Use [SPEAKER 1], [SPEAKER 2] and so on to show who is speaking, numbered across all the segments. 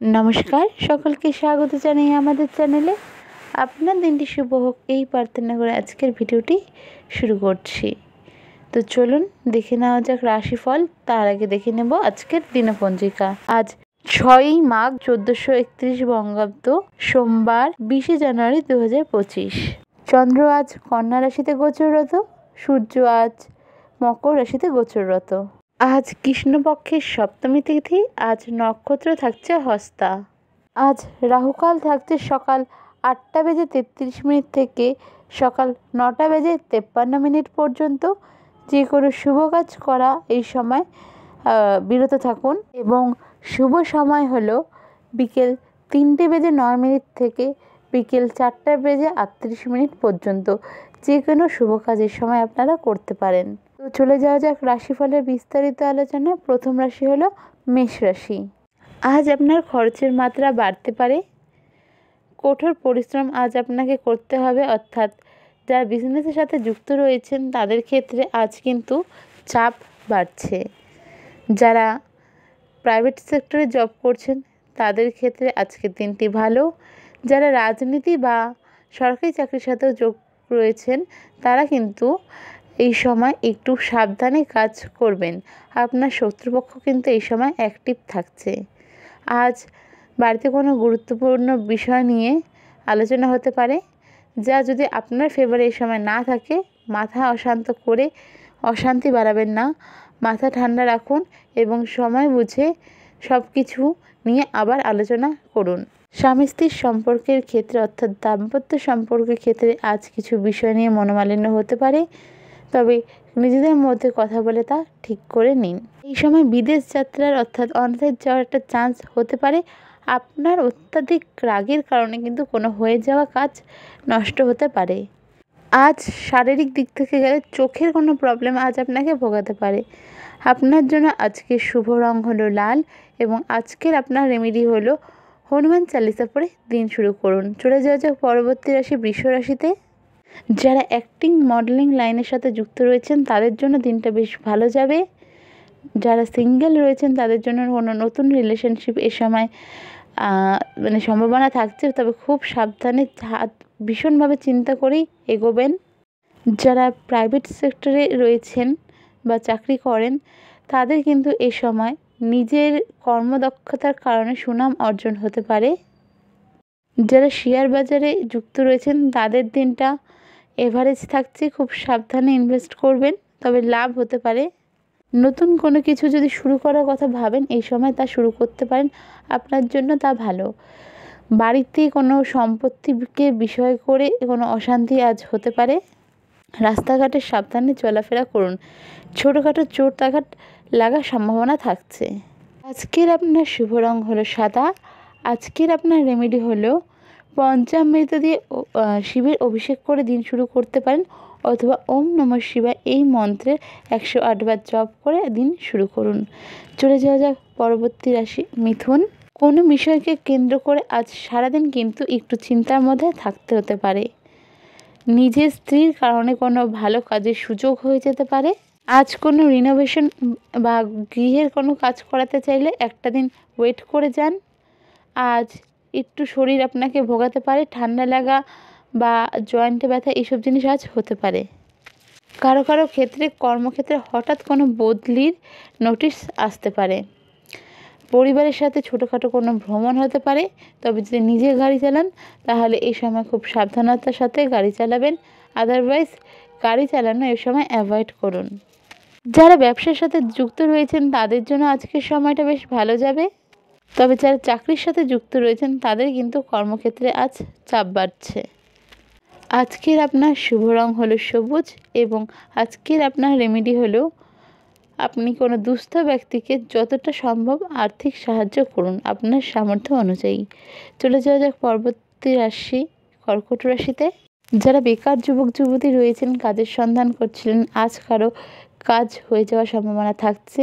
[SPEAKER 1] নমস্কার, সকলকে স্বাগত জানাই আমাদের চ্যানেলে। আপনার দিনটি শুভ হোক এই প্রার্থনা করে আজকের ভিডিওটি শুরু করছি। তো চলুন দেখে নেওয়া যাক রাশিফল। তার আগে দেখে নেব আজকের দিনপঞ্জিকা। আজ 6ই মাঘ 1431 বঙ্গাব্দ, সোমবার 20 জানুয়ারি 2025। চন্দ্র আজ কন্যা রাশিতে গোচররত, সূর্য আজ মকর রাশিতে গোচররত। আজ কৃষ্ণপক্ষের সপ্তমী তিথি, আজ নক্ষত্র থাকছে হস্তা। আজ রাহুকাল থাকছে সকাল 8:33 থেকে সকাল 9:53 পর্যন্ত। যে কোনো শুভ কাজ করা এই সময় বিরত থাকুন এবং শুভ সময় হলো বিকেল 3:09 থেকে বিকেল 4:38 পর্যন্ত। যে কোনো শুভ কাজের সময় আপনারা করতে পারেন। তো চলে যাওয়া যাক রাশিফলের বিস্তারিত আলোচনা। প্রথম রাশি হলো মেষ রাশি। আজ আপনার খরচের মাত্রা বাড়তে পারে। কঠোর পরিশ্রম আজ আপনাকে করতে হবে, অর্থাৎ যারা বিজনেসের সাথে যুক্ত রয়েছেন তাদের ক্ষেত্রে আজ কিন্তু চাপ বাড়ছে। যারা প্রাইভেট সেক্টরে জব করছেন তাদের ক্ষেত্রে আজকের দিনটি ভালো। যারা রাজনীতি বা সরকারি চাকরির সাথেও যোগ রয়েছেন তারা কিন্তু এই সময় একটু সাবধানে কাজ করবেন। আপনার শত্রুপক্ষ কিন্তু এই সময় অ্যাক্টিভ থাকছে। আজ বাড়িতে কোনো গুরুত্বপূর্ণ বিষয় নিয়ে আলোচনা হতে পারে, যা যদি আপনার ফেভারে এই সময় না থাকে মাথা অশান্ত করে অশান্তি বাড়াবেন না। মাথা ঠান্ডা রাখুন এবং সময় বুঝে সব কিছু নিয়ে আবার আলোচনা করুন। স্বামী স্ত্রীর সম্পর্কের ক্ষেত্রে, অর্থাৎ দাম্পত্য সম্পর্কের ক্ষেত্রে আজ কিছু বিষয় নিয়ে মনোমালিন্য হতে পারে, তবে নিজেদের মধ্যে কথা বলে তা ঠিক করে নিন। এই সময় বিদেশ যাত্রার অর্থাৎ অনসাইট যাওয়ার একটা চান্স হতে পারে। আপনার অত্যাধিক রাগের কারণে কিন্তু কোনো হয়ে যাওয়া কাজ নষ্ট হতে পারে। আজ শারীরিক দিক থেকে গেলে চোখের কোনো প্রবলেম আজ আপনাকে ভোগাতে পারে। আপনার জন্য আজকের শুভ রং হলো লাল এবং আজকের আপনার রেমেডি হলো হনুমান চালিসা পড়ে দিন শুরু করুন। চলে যাওয়া যাক পরবর্তী রাশি বৃষ রাশিতে। যারা অ্যাক্টিং মডেলিং লাইনের সাথে যুক্ত রয়েছেন তাদের জন্য দিনটা বেশ ভালো যাবে। যারা সিঙ্গেল রয়েছেন তাদের জন্য কোনো নতুন রিলেশনশিপ এ সময় সম্ভাবনা থাকছে, তবে খুব সাবধানে ভীষণভাবে চিন্তা করেই এগোবেন। যারা প্রাইভেট সেক্টরে রয়েছেন বা চাকরি করেন তাদের কিন্তু এ সময় নিজের কর্মদক্ষতার কারণে সুনাম অর্জন হতে পারে। যারা শেয়ার বাজারে যুক্ত রয়েছেন তাদের দিনটা এভারেজ থাকছে, খুব সাবধানে ইনভেস্ট করবেন, তবে লাভ হতে পারে। নতুন কোনো কিছু যদি শুরু করার কথা ভাবেন এই সময় তা শুরু করতে পারেন, আপনার জন্য তা ভালো। বাড়িতে কোনো সম্পত্তিকে বিষয় করে কোনো অশান্তি আজ হতে পারে। রাস্তাঘাটে সাবধানে চলাফেরা করুন, ছোটোখাটো চোট আঘাত লাগার সম্ভাবনা থাকছে। আজকের আপনার শুভ রং হলো সাদা। আজকের আপনার রেমেডি হলো পঞ্চামৃত দিয়ে শিবের অভিষেক করে দিন শুরু করতে পারেন, অথবা ওম নমঃ শিবায় এই মন্ত্রের 108 বার জপ করে দিন শুরু করুন। চলে যাওয়া যাক পরবর্তী রাশি মিথুন। কোনো বিষয়কে কেন্দ্র করে আজ সারাদিন কিন্তু একটু চিন্তার মধ্যে থাকতে হতে পারে। নিজের স্ত্রীর কারণে কোনো ভালো কাজের সুযোগ হয়ে যেতে পারে। আজ কোনো রিনোভেশন বা গৃহের কোনো কাজ করাতে চাইলে একটা দিন ওয়েট করে যান। আজ একটু শরীর আপনাকে ভোগাতে পারে, ঠান্ডা লাগা বা জয়েন্টে ব্যথা এইসব জিনিস আজ হতে পারে। কারো কারো ক্ষেত্রে কর্মক্ষেত্রে হঠাৎ কোনো বদলির নোটিশ আসতে পারে। পরিবারের সাথে ছোটোখাটো কোনো ভ্রমণ হতে পারে, তবে যদি নিজে গাড়ি চালান তাহলে এই সময় খুব সাবধানতার সাথে গাড়ি চালাবেন, আদারওয়াইজ গাড়ি চালানো এই সময় অ্যাভয়েড করুন। যারা ব্যবসার সাথে যুক্ত রয়েছেন তাদের জন্য আজকের সময়টা বেশ ভালো যাবে, তবে যারা চাকরির সাথে যুক্ত রয়েছেন তাদের কিন্তু কর্মক্ষেত্রে আজ চাপ বাড়ছে। আজকের আপনার শুভ রং হলো সবুজ এবং আজকের আপনার রেমেডি হলো আপনি কোনো দুস্থ ব্যক্তিকে যতটা সম্ভব আর্থিক সাহায্য করুন আপনার সামর্থ্য অনুযায়ী। চলে যাওয়া যাক পরবর্তী রাশি কর্কট রাশিতে। যারা বেকার যুবক যুবতী রয়েছেন, কাজের সন্ধান করছিলেন, আজ কারো কাজ হয়ে যাওয়ার সম্ভাবনা থাকছে।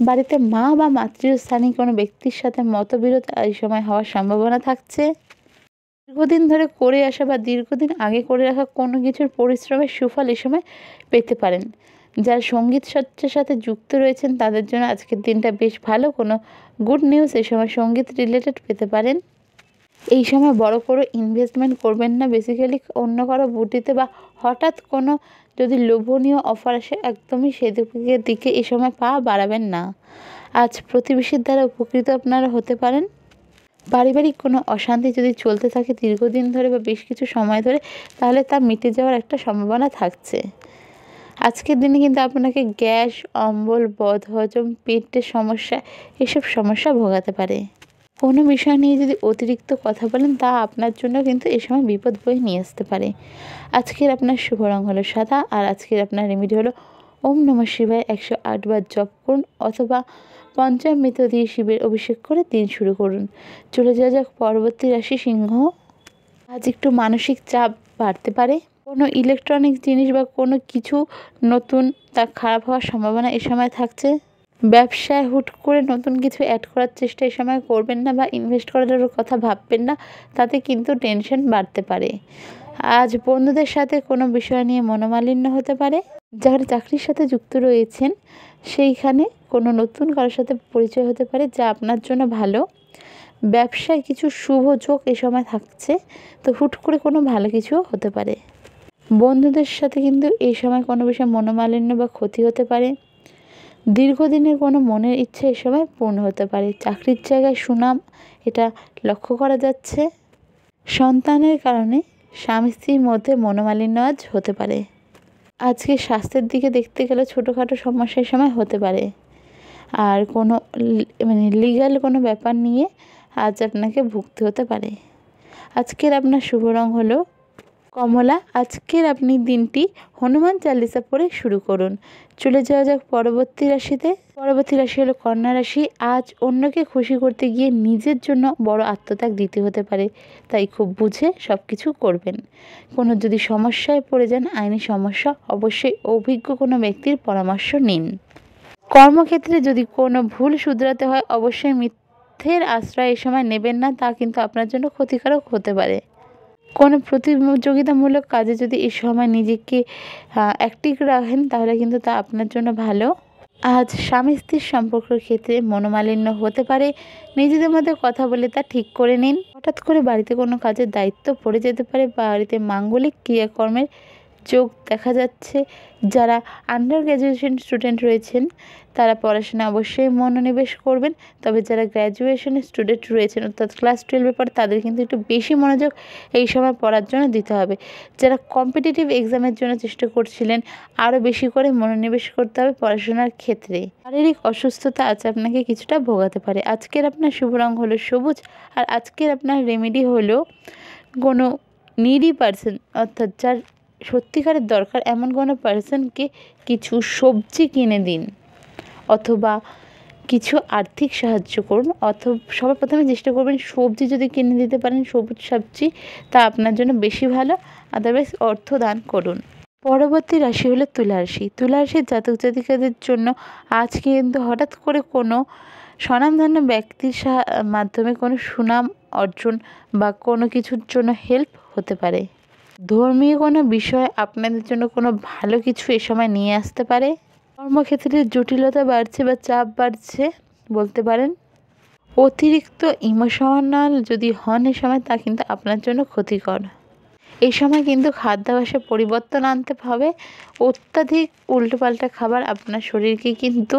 [SPEAKER 1] বাড়িতে মা বা মাতৃস্থানীয় কোনো ব্যক্তির সাথে মতবিরোধ এই সময় হওয়ার সম্ভাবনা থাকছে। দীর্ঘদিন ধরে করে আসা বা দীর্ঘদিন আগে করে রাখা কোনো কিছুর পরিশ্রমের সুফল এই সময় পেতে পারেন। যারা সঙ্গীত চর্চার সাথে যুক্ত রয়েছেন তাদের জন্য আজকের দিনটা বেশ ভালো। কোনো গুড নিউজ এই সময় সঙ্গীত রিলেটেড পেতে পারেন। এই সময় বড় করে ইনভেস্টমেন্ট করবেন না বেসিক্যালি অন্য কারো বুটিতে, বা হঠাৎ কোনো যদি লোভনীয় অফার আসে একদমই সেদিকের দিকে এই সময় পা বাড়াবেন না। আজ প্রতিবেশীর দ্বারা উপকৃত আপনারা হতে পারেন। পারিবারিক কোনো অশান্তি যদি চলতে থাকে দীর্ঘদিন ধরে বা বেশ কিছু সময় ধরে, তাহলে তা মিটে যাওয়ার একটা সম্ভাবনা থাকছে। আজকের দিনে কিন্তু আপনাকে গ্যাস, অম্বল, বদহজম, পেটের সমস্যা এসব সমস্যা ভোগাতে পারে। কোনো বিষয় নিয়ে যদি অতিরিক্ত কথা বলেন তা আপনার জন্য কিন্তু এ সময় বিপদ বয়ে নিয়ে আসতে পারে। আজকের আপনার শুভ রং হলো সাদা, আর আজকের আপনার রেমেডি হলো ওম নমঃ শিবায় 108 বার জপ করুন, অথবা পঞ্চামৃত দিয়ে শিবের অভিষেক করে দিন শুরু করুন। চলে যাওয়া যাক পরবর্তী রাশি সিংহ। আজ একটু মানসিক চাপ বাড়তে পারে। কোনো ইলেকট্রনিক জিনিস বা কোনো কিছু নতুন তা খারাপ হওয়ার সম্ভাবনা এ সময় থাকছে। ব্যবসায় হুট করে নতুন কিছু অ্যাড করার চেষ্টা এ সময় করবেন না, বা ইনভেস্ট করার কথা ভাববেন না, তাতে কিন্তু টেনশন বাড়তে পারে। আজ বন্ধুদের সাথে কোনো বিষয় নিয়ে মনোমালিন্য হতে পারে। যারা চাকরির সাথে যুক্ত রয়েছেন সেইখানে কোনো নতুন কারোর সাথে পরিচয় হতে পারে, যা আপনার জন্য ভালো। ব্যবসায় কিছু শুভ যোগ এ সময় থাকছে, তো হুট করে কোনো ভালো কিছু হতে পারে। বন্ধুদের সাথে কিন্তু এই সময় কোনো বিষয়ে মনোমালিন্য বা ক্ষতি হতে পারে। দীর্ঘদিনের কোনো মনের ইচ্ছা এ সময় পূর্ণ হতে পারে। চাকরির জায়গায় সুনাম এটা লক্ষ্য করা যাচ্ছে। সন্তানের কারণে স্বামী স্ত্রীর মধ্যে মনোমালিন্য আজ হতে পারে। আজকে স্বাস্থ্যের দিকে দেখতে গেলে ছোটোখাটো সমস্যার সময় হতে পারে। আর কোনো লিগ্যাল কোনো ব্যাপার নিয়ে আজ আপনাকে ভুগতে হতে পারে। আজকের আপনার শুভ রং হলো কমলা। আজকের আপনি দিনটি হনুমান চালিসা পড়ে শুরু করুন। চলে যাওয়া যাক পরবর্তী রাশিতে। পরবর্তী রাশি হলো কন্যা রাশি। আজ অন্যকে খুশি করতে গিয়ে নিজের জন্য বড় আত্মত্যাগ দিতে হতে পারে, তাই খুব বুঝে সব কিছু করবেন। কোনো যদি সমস্যায় পড়ে যান, আইনি সমস্যা, অবশ্যই অভিজ্ঞ কোনো ব্যক্তির পরামর্শ নিন। কর্মক্ষেত্রে যদি কোনো ভুল শুধরাতে হয় অবশ্যই মিথ্যের আশ্রয় এই সময় নেবেন না, তা কিন্তু আপনার জন্য ক্ষতিকারক হতে পারে। কোনো প্রতিযোগিতামূলক কাজে যদি এই সময় নিজেকে অ্যাক্টিভ রাখেন তাহলে কিন্তু তা আপনার জন্য ভালো। আজ স্বামী স্ত্রীর সম্পর্কের ক্ষেত্রে মনোমালিন্য হতে পারে, নিজেদের মধ্যে কথা বলে তা ঠিক করে নিন। হঠাৎ করে বাড়িতে কোনো কাজের দায়িত্ব পড়ে যেতে পারে, বাড়িতে মাঙ্গলিক ক্রিয়াকর্মের যোগ দেখা যাচ্ছে। যারা আন্ডার গ্র্যাজুয়েশন স্টুডেন্ট রয়েছেন তারা পড়াশোনা অবশ্যই মনোনিবেশ করবেন, তবে যারা গ্র্যাজুয়েশনের স্টুডেন্ট রয়েছেন অর্থাৎ ক্লাস 12-এর পর তাদের কিন্তু একটু বেশি মনোযোগ এই সময় পড়ার জন্য দিতে হবে। যারা কম্পিটিটিভ এক্সামের জন্য চেষ্টা করছিলেন আরও বেশি করে মনোনিবেশ করতে হবে পড়াশোনার ক্ষেত্রে। শারীরিক অসুস্থতা আজ আপনাকে কিছুটা ভোগাতে পারে। আজকের আপনার শুভ রং হলো সবুজ, আর আজকের আপনার রেমেডি হলো কোনো নিডি পারসন অর্থাৎ যার সত্যিকারের দরকার এমন কোনো পার্সনকে কিছু সবজি কিনে দিন, অথবা কিছু আর্থিক সাহায্য করুন। অথবা সবার প্রথমে চেষ্টা করবেন সবজি যদি কিনে দিতে পারেন, সবুজ সবজি, তা আপনার জন্য বেশি ভালো। আদারওয়াইজ অর্থ দান করুন। পরবর্তী রাশি হলো তুলা রাশি। তুলা রাশির জাতক জাতিকাদের জন্য আজ কিন্তু হঠাৎ করে কোনো স্বনামধন্য ব্যক্তির মাধ্যমে কোনো সুনাম অর্জন বা কোনো কিছুর জন্য হেল্প হতে পারে। ধর্মীয় কোনো বিষয় আপনাদের জন্য কোনো ভালো কিছু এ সময় নিয়ে আসতে পারে। কর্মক্ষেত্রে জটিলতা বাড়ছে বা চাপ বাড়ছে বলতে পারেন। অতিরিক্ত ইমোশনাল যদি হন এ সময় তা কিন্তু আপনার জন্য ক্ষতিকর। এই সময় কিন্তু খাদ্যাভ্যাসে পরিবর্তন আনতে হবে। অত্যাধিক উল্টোপাল্টা খাবার আপনার শরীরকে কিন্তু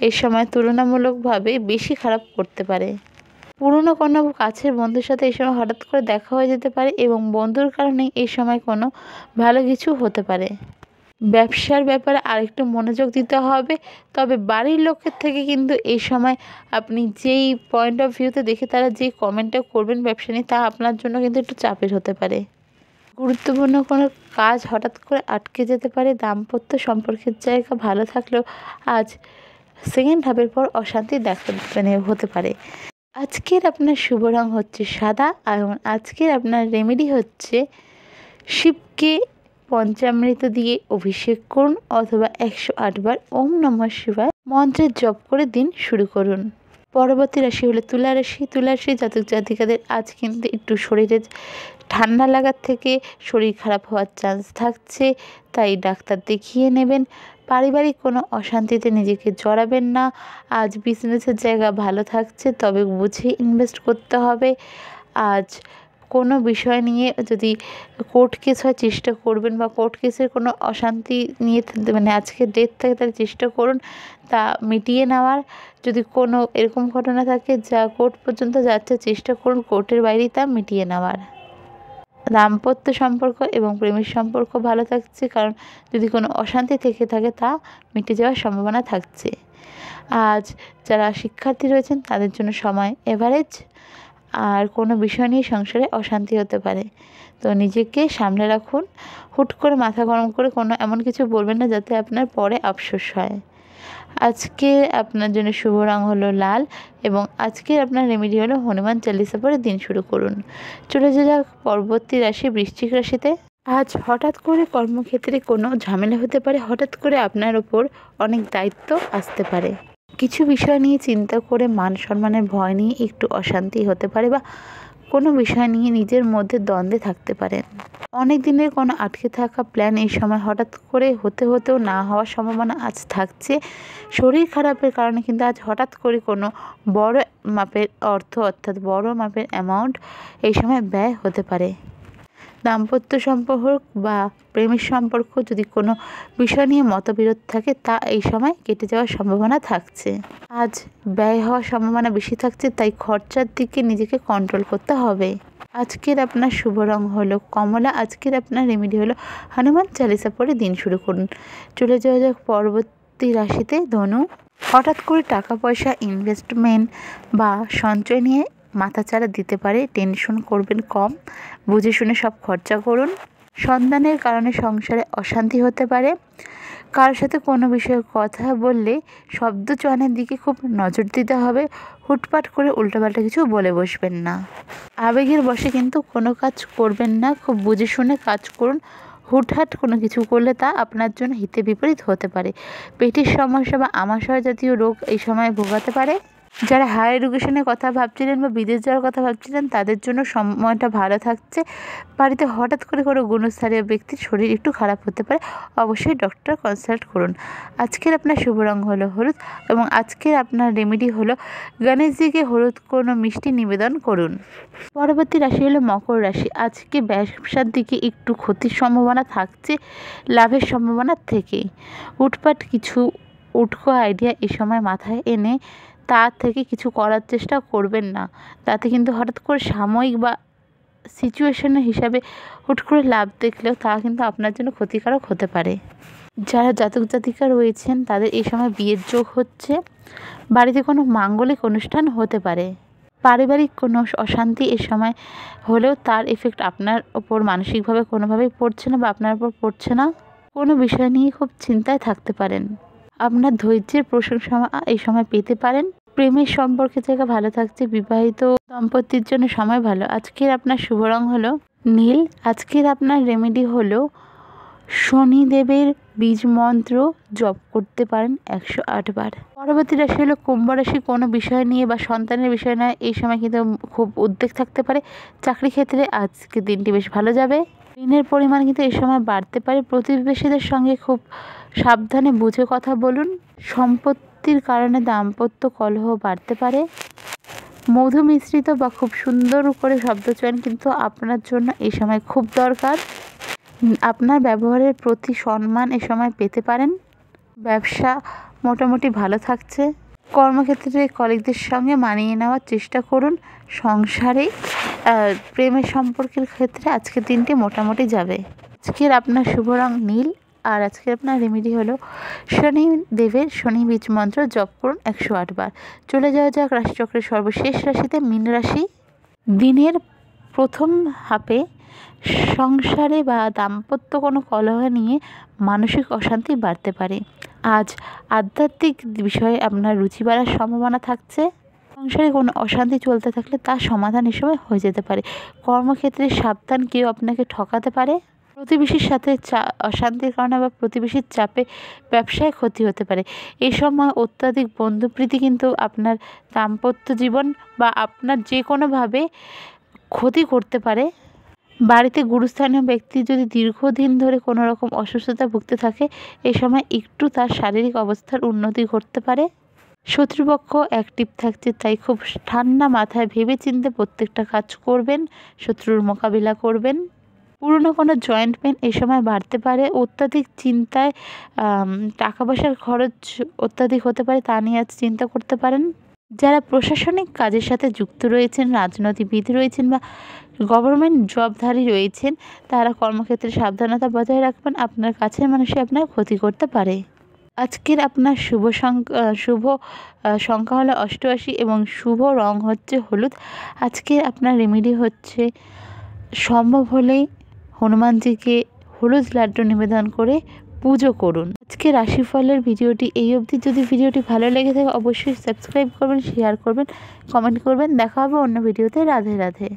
[SPEAKER 1] এই সময় তুলনামূলকভাবে বেশি খারাপ করতে পারে। পুরনো কোনো কাছের বন্ধুর সাথে এই সময় হঠাৎ করে দেখা হয়ে যেতে পারে, এবং বন্ধুর কারণে এই সময় কোনো ভালো কিছু হতে পারে। ব্যবসার ব্যাপারে আরেকটু মনোযোগ দিতে হবে, তবে বাড়ির লোকের থেকে কিন্তু এই সময় আপনি যেই পয়েন্ট অফ ভিউতে দেখে তারা যেই কমেন্টটা করবেন ব্যবসা নিয়ে, তা আপনার জন্য কিন্তু একটু চাপের হতে পারে। গুরুত্বপূর্ণ কোনো কাজ হঠাৎ করে আটকে যেতে পারে। দাম্পত্য সম্পর্কের জায়গা ভালো থাকলেও আজ সেকেন্ড হাফের পর অশান্তি হতে পারে। আজকের আপনার শুভ রং হচ্ছে সাদা, এবং আজকের আপনার রেমেডি হচ্ছে শিবকে পঞ্চামৃত দিয়ে অভিষেক করুন, অথবা 108 বার ওম নমঃ শিবায় মন্ত্রের জপ করে দিন শুরু করুন। পরবর্তী রাশি হলো তুলা রাশি। তুলা রাশি জাতক জাতিকাদের আজ কিন্তু একটু শরীরে ঠান্ডা লাগার থেকে শরীর খারাপ হওয়ার চান্স থাকছে, তাই ডাক্তার দেখিয়ে নেবেন। পারিবারিক কোনো অশান্তিতে নিজেকে জড়াবেন না। আজ বিজনেসের জায়গা ভালো থাকছে, তবে বুঝে ইনভেস্ট করতে হবে। আজ কোনো বিষয় নিয়ে যদি কোর্ট কেস হয় চেষ্টা করবেন, বা কোর্ট কেসের কোনো অশান্তি নিয়ে মানে আজকে ডেট থাকে তাহলে চেষ্টা করুন তা মিটিয়ে নেওয়ার। যদি কোনো এরকম ঘটনা থাকে যা কোর্ট পর্যন্ত যাচ্ছে, চেষ্টা করুন কোর্টের বাইরেই তা মিটিয়ে নেওয়ার। দাম্পত্য সম্পর্ক এবং প্রেমের সম্পর্ক ভালো থাকছে, কারণ যদি কোনো অশান্তি থেকে থাকে তা মিটে যাওয়ার সম্ভাবনা থাকছে। আজ যারা শিক্ষার্থী রয়েছেন তাদের জন্য সময় এভারেজ, আর কোনো বিষয় নিয়ে সংসারে অশান্তি হতে পারে, তো নিজেকে সামলে রাখুন। হুট করে মাথা গরম করে কোনো এমন কিছু বলবেন না যাতে আপনার পরে আফসোস হয়। আজকে আপনার জন্য শুভ রং হলো লাল, এবং আজকের আপনার রেমেডি হলো হনুমান চালিসা পড়ে দিন শুরু করুন। চলে যাক পরবর্তী রাশি বৃশ্চিক রাশিতে। আজ হঠাৎ করে কর্মক্ষেত্রে কোনো ঝামেলা হতে পারে, হঠাৎ করে আপনার ওপর অনেক দায়িত্ব আসতে পারে। কিছু বিষয় নিয়ে চিন্তা করে মান সম্মানের ভয় নিয়ে একটু অশান্তি হতে পারে, বা কোনো বিষয় নিয়ে নিজের মধ্যে দ্বন্দ্বে থাকতে পারেন। অনেক দিনের কোনো আটকে থাকা প্ল্যান এই সময় হঠাৎ করে হতেও না হওয়ার সম্ভাবনা আজ থাকছে। শরীর খারাপের কারণে কিন্তু আজ হঠাৎ করে কোনো বড় মাপের অর্থ, অর্থাৎ বড় মাপের অ্যামাউন্ট এই সময় ব্যয় হতে পারে। দাম্পত্য সম্পর্ক বা প্রেমের সম্পর্ক যদি কোনো বিষয় নিয়ে মতবিরোধ থাকে তা এই সময় কেটে যাওয়ার সম্ভাবনা থাকছে। আজ ব্যয় হওয়ার সম্ভাবনা বেশি থাকছে, তাই খরচার দিকে নিজেকে কন্ট্রোল করতে হবে। আজকের আপনার শুভ রং হলো কমলা। আজকের আপনার রেমেডি হলো হনুমান চালিসা পড়ে দিন শুরু করুন। চলে যাওয়া যাক পরবর্তী রাশিতে ধনু। হঠাৎ করে টাকা পয়সা ইনভেস্টমেন্ট বা সঞ্চয় নিয়ে মাথাচাড়া দিতে পারে। টেনশন করবেন কম, বুঝে শুনে সব খরচা করুন। সন্তানের কারণে সংসারে অশান্তি হতে পারে। কারোর সাথে কোনো বিষয়ে কথা বললে শব্দ চয়নের দিকে খুব নজর দিতে হবে। হুটপাট করে উল্টোপাল্টা কিছু বলে বসবেন না। আবেগের বশে কিন্তু কোনো কাজ করবেন না, খুব বুঝে শুনে কাজ করুন। হুটহাট কোনো কিছু করলে তা আপনার জন্য হিতে বিপরীত হতে পারে। পেটের সমস্যা বা আমাশয় জাতীয় রোগ এই সময় ভোগাতে পারে। যারা হায়ার এডুকেশনের কথা ভাবছিলেন বা বিদেশ যাওয়ার কথা ভাবছিলেন তাদের জন্য সময়টা ভালো থাকছে। বাড়িতে হঠাৎ করে কোনো গুণস্থানীয় ব্যক্তির শরীর একটু খারাপ হতে পারে, অবশ্যই ডক্টর কনসাল্ট করুন। আজকের আপনার শুভ রং হলো হলুদ, এবং আজকের আপনার রেমেডি হলো গণেশজিকে হলুদ কোনো মিষ্টি নিবেদন করুন। পরবর্তী রাশি হলো মকর রাশি। আজকে ব্যবসার দিকে একটু ক্ষতির সম্ভাবনা থাকছে লাভের সম্ভাবনা থেকে। উটপাট কিছু উটকো আইডিয়া এই সময় মাথায় এনে তার থেকে কিছু করার চেষ্টা করবেন না, তাতে কিন্তু হঠাৎ করে সাময়িক বা সিচুয়েশনের হিসাবে হুট করে লাভ দেখলেও তা কিন্তু আপনার জন্য ক্ষতিকারক হতে পারে। যারা জাতক জাতিকা রয়েছেন তাদের এই সময় বিয়ের যোগ হচ্ছে। বাড়িতে কোনো মাঙ্গলিক অনুষ্ঠান হতে পারে। পারিবারিক কোনো অশান্তি এ সময় হলেও তার এফেক্ট আপনার ওপর মানসিকভাবে কোনোভাবেই পড়ছে না, বা আপনার ওপর পড়ছে না। কোনো বিষয় নিয়ে খুব চিন্তায় থাকতে পারেন। আপনার ধৈর্যের প্রশংসা এই সময় পেতে পারেন। প্রেমের সম্পর্কের জায়গা ভালো থাকছে। বিবাহিত দম্পতির জন্য সময় ভালো। আজকের আপনার শুভ রং হলো নীল। আজকের আপনার রেমেডি হলো শনিদেবের বীজ মন্ত্র জপ করতে পারেন 108 বার। পরবর্তী রাশি হলো কুম্ভ রাশি। কোনো বিষয় নিয়ে বা সন্তানের বিষয় নিয়ে এই সময় কিন্তু খুব উদ্বেগ থাকতে পারে। চাকরি ক্ষেত্রে আজকে দিনটি বেশ ভালো যাবে। ঋণের পরিমাণ কিন্তু এই সময় বাড়তে পারে। প্রতিবেশীদের সঙ্গে খুব সাবধানে বুঝে কথা বলুন। সম্পত্তির কারণে দাম্পত্য কলহ বাড়তে পারে। মধু মিশ্রিত বা খুব সুন্দর করে শব্দচয়ন কিন্তু আপনার জন্য এই সময় খুব দরকার। আপনার ব্যবহারের প্রতি সম্মান এ সময় পেতে পারেন। ব্যবসা মোটামুটি ভালো থাকছে। কর্মক্ষেত্রে কলিগদের সঙ্গে মানিয়ে নেওয়ার চেষ্টা করুন। সংসারে প্রেমের সম্পর্কের ক্ষেত্রে আজকের দিনটি মোটামুটি যাবে। আজকের আপনার শুভ রং নীল, আর আজকের আপনার রেমেডি হলো শনিদেবের শনি বীজ মন্ত্র জপ করুন 108 বার। চলে যাওয়া যাক রাশিচক্রের সর্বশেষ রাশিতে মীন রাশি। দিনের প্রথম হাফে সংসারে বা দাম্পত্য কোনো কলহ নিয়ে মানসিক অশান্তি বাড়তে পারে। আজ আধ্যাত্মিক বিষয়ে আপনার রুচি বাড়ার সম্ভাবনা থাকছে। সংসারে কোনো অশান্তি চলতে থাকলে তার সমাধান এই সময় হয়ে যেতে পারে। কর্মক্ষেত্রে সাবধান, কেউ আপনাকে ঠকাতে পারে। প্রতিবেশীর সাথে অশান্তির কারণে বা প্রতিবেশীর চাপে ব্যবসায় ক্ষতি হতে পারে। এই সময় অত্যাধিক বন্ধুপ্রীতি কিন্তু আপনার দাম্পত্য জীবন বা আপনার যে কোনোভাবে ক্ষতি করতে পারে। বাড়িতে গুরুস্থানীয় ব্যক্তি যদি দীর্ঘদিন ধরে কোনো রকম অসুস্থতা ভুগতে থাকে, এই সময় একটু তার শারীরিক অবস্থার উন্নতি ঘটতে পারে। শত্রুপক্ষ অ্যাক্টিভ থাকছে, তাই খুব ঠান্ডা মাথায় ভেবেচিন্তে প্রত্যেকটা কাজ করবেন, শত্রুর মোকাবিলা করবেন। পুরনো কোনো জয়েন্ট পেন এই সময় বাড়তে পারে। অত্যাধিক চিন্তায় টাকা পয়সার খরচ অত্যাধিক হতে পারে, তা নিয়ে আজ চিন্তা করতে পারেন। যারা প্রশাসনিক কাজের সাথে যুক্ত রয়েছেন, রাজনীতিবিদ রয়েছেন বা গভর্নমেন্ট জবধারী রয়েছেন, তারা কর্মক্ষেত্রে সাবধানতা বজায় রাখবেন। আপনার কাছের মানুষই আপনার ক্ষতি করতে পারে। আজকের আপনার শুভ সংখ্যা হলো 88 এবং শুভ রং হচ্ছে হলুদ। আজকে আপনার রেমেডি হচ্ছে সম্ভব হলেই হনুমানজিকে হলুদ লাড্ডু নিবেদন করে পুজো করুন। আজকে রাশিফলের ভিডিওটি এই অবধি। যদি ভিডিওটি ভালো লেগে থাকে অবশ্যই সাবস্ক্রাইব করবেন, শেয়ার করবেন, কমেন্ট করবেন। দেখা হবে অন্য ভিডিওতে। রাধে রাধে।